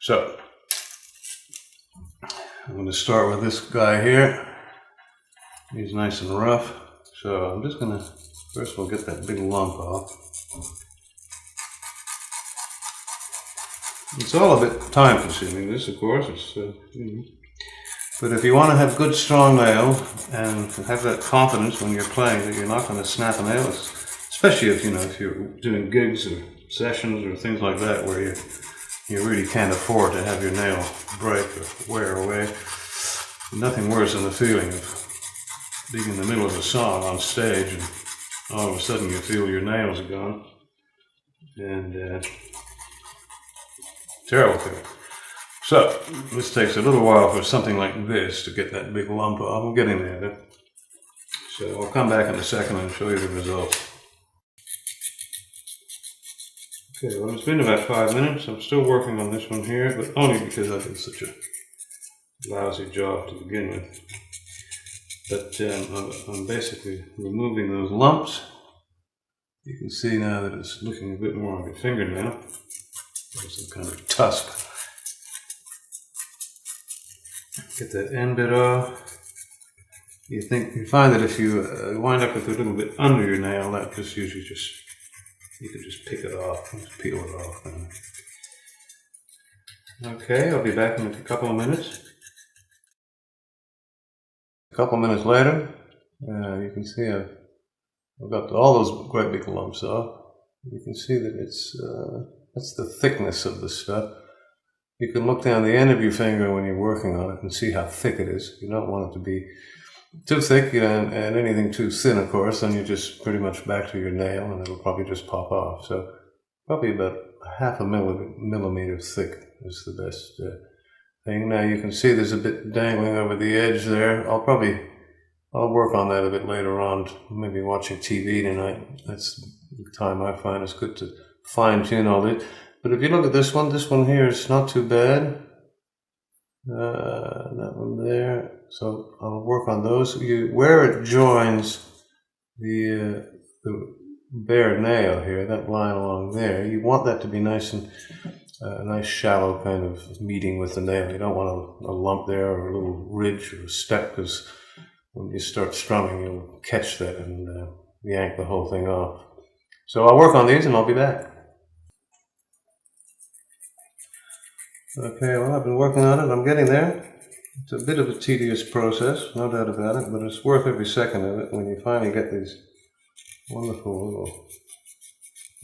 So I'm going to start with this guy here. He's nice and rough. So I'm just going to, first we'll get that big lump off. It's all a bit time consuming, this, of course. But if you want to have good strong nail and have that confidence when you're playing that you're not going to snap a nail, especially if you're doing gigs or sessions or things like that where you really can't afford to have your nail break or wear away. Nothing worse than the feeling of being in the middle of a song on stage and all of a sudden you feel your nails are gone. And terrible feeling. So this takes a little while for something like this to get that big lump off. I'm getting there. So I'll come back in a second and show you the results. Okay, well, it's been about 5 minutes. I'm still working on this one here, but only because I did such a lousy job to begin with. But I'm basically removing those lumps. You can see now that it's looking a bit more like a fingernail. There's some kind of tusk. Get that end bit off. You find that if you wind up with a little bit under your nail, that just usually you can just pick it off, just peel it off. Okay, I'll be back in a couple of minutes. A couple of minutes later, you can see I've got all those great big lumps off. You can see that that's the thickness of the stuff. You can look down the end of your finger when you're working on it and see how thick it is. You don't want it to be too thick, and anything too thin, of course, then you're just pretty much back to your nail and it'll probably just pop off. So probably about half a millimeter thick is the best thing. Now you can see there's a bit dangling over the edge there. I'll work on that a bit later on, maybe watching TV tonight. That's the time I find it's good to fine tune all this. But if you look at this one here is not too bad. That one there. So I'll work on those. Where it joins the bare nail here, that line along there, you want that to be nice and nice shallow kind of meeting with the nail. You don't want a lump there or a little ridge or a step, because when you start strumming you'll catch that and yank the whole thing off. So I'll work on these and I'll be back. Okay, well, I've been working on it. I'm getting there. It's a bit of a tedious process, no doubt about it, but it's worth every second of it when you finally get these wonderful little,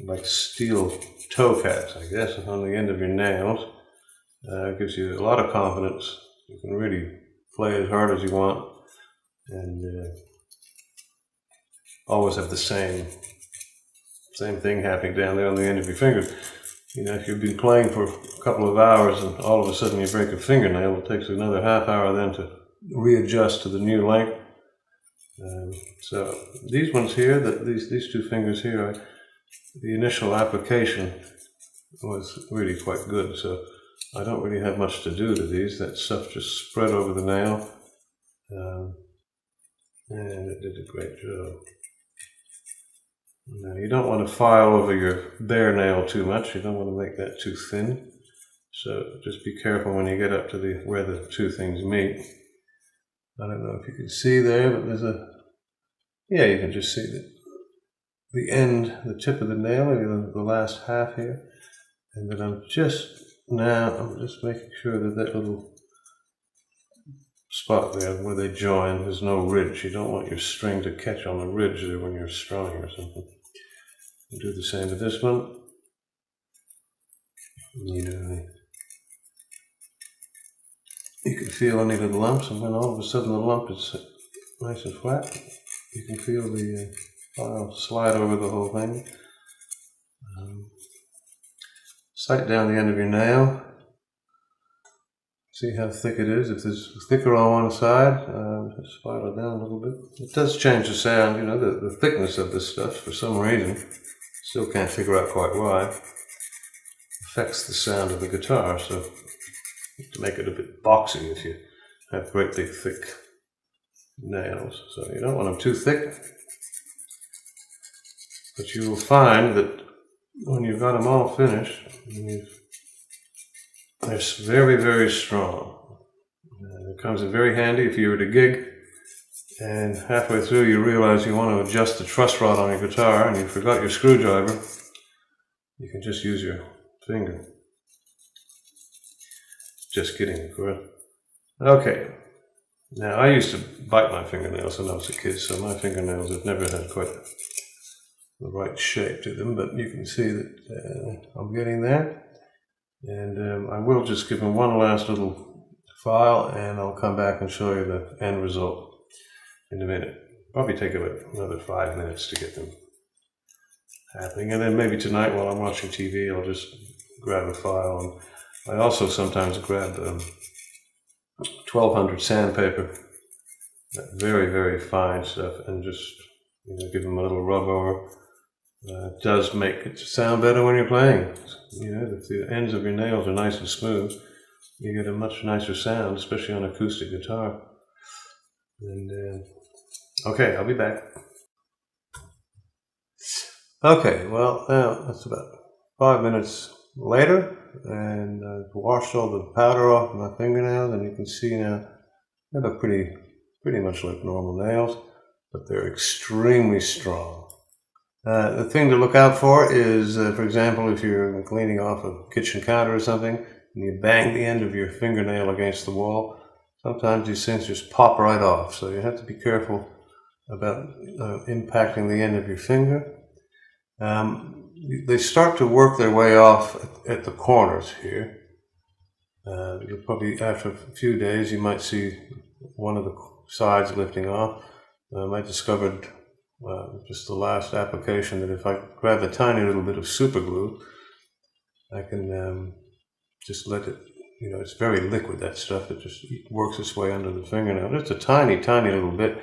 like steel toe caps, I guess, on the end of your nails. It gives you a lot of confidence. You can really play as hard as you want and always have the same thing happening down there on the end of your fingers. If you've been playing for a couple of hours and all of a sudden you break a fingernail, it takes another half hour then to readjust to the new length. So these ones here, these two fingers here, the initial application was really quite good. So I don't really have much to do to these. That stuff just spread over the nail, and it did a great job. Now, you don't want to file over your bare nail too much. You don't want to make that too thin. So just be careful when you get up to where the two things meet. I don't know if you can see there, but there's you can just see the end, the tip of the nail, maybe the last half here. And then I'm just making sure that little spot there where they join, there's no ridge. You don't want your string to catch on the ridge there when you're strumming or something. We'll do the same with this one. You can feel any little lumps, and when all of a sudden the lump is nice and flat, you can feel the file slide over the whole thing. Sight down the end of your nail. See how thick it is. If it's thicker on one side, just file it down a little bit. It does change the sound, the thickness of this stuff for some reason. Still can't figure out quite why. Affects the sound of the guitar, so to make it a bit boxy if you have great big thick nails. So you don't want them too thick. But you will find that when you've got them all finished, and you've They're very, very strong. It comes in very handy if you were to gig and halfway through you realize you want to adjust the truss rod on your guitar and you forgot your screwdriver. You can just use your finger. Just kidding, of course. Okay. Now, I used to bite my fingernails when I was a kid, so my fingernails have never had quite the right shape to them, but you can see that I'm getting there. And I will just give them one last little file, and I'll come back and show you the end result in a minute. Probably take about another 5 minutes to get them happening, and then maybe tonight while I'm watching TV, I'll just grab a file. And I also sometimes grab 1200 sandpaper, that very, very fine stuff, and just give them a little rub over. It does make it sound better when you're playing. If the ends of your nails are nice and smooth, you get a much nicer sound, especially on acoustic guitar. And okay, I'll be back. Okay, well, now that's about 5 minutes later, and I've washed all the powder off my fingernails, and you can see now they look pretty much like normal nails, but they're extremely strong. The thing to look out for is, for example, if you're cleaning off a kitchen counter or something, and you bang the end of your fingernail against the wall, sometimes these things just pop right off, so you have to be careful about impacting the end of your finger. They start to work their way off at the corners here. You'll probably, after a few days, you might see one of the sides lifting off. I discovered just the last application that if I grab a tiny little bit of super glue, I can just let it, it's very liquid, that stuff. It just works its way under the fingernail. Just a tiny little bit,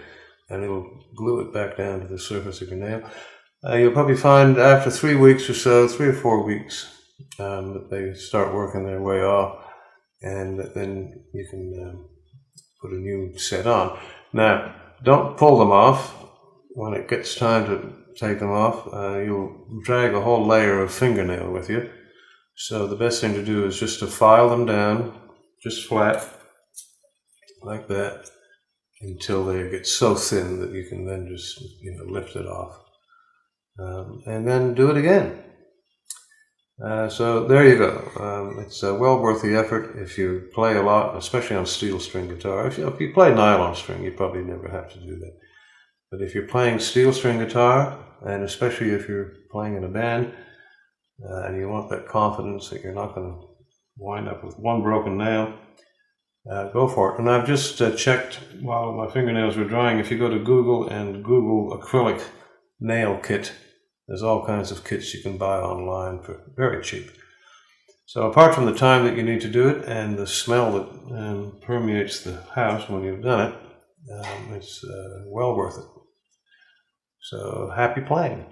and it'll glue it back down to the surface of your nail. You'll probably find after 3 weeks or so, 3 or 4 weeks, that they start working their way off, and then you can put a new set on. Now, don't pull them off. When it gets time to take them off, you'll drag a whole layer of fingernail with you. So the best thing to do is just to file them down, just flat, like that, until they get so thin that you can then just lift it off. And then do it again. So there you go. It's well worth the effort if you play a lot, especially on steel string guitar. If you play nylon string, you probably never have to do that. But if you're playing steel string guitar, and especially if you're playing in a band, and you want that confidence that you're not going to wind up with one broken nail, go for it. And I've just checked while my fingernails were drying. If you go to Google and Google acrylic nail kit, there's all kinds of kits you can buy online for very cheap. So apart from the time that you need to do it and the smell that permeates the house when you've done it, it's well worth it. So happy playing.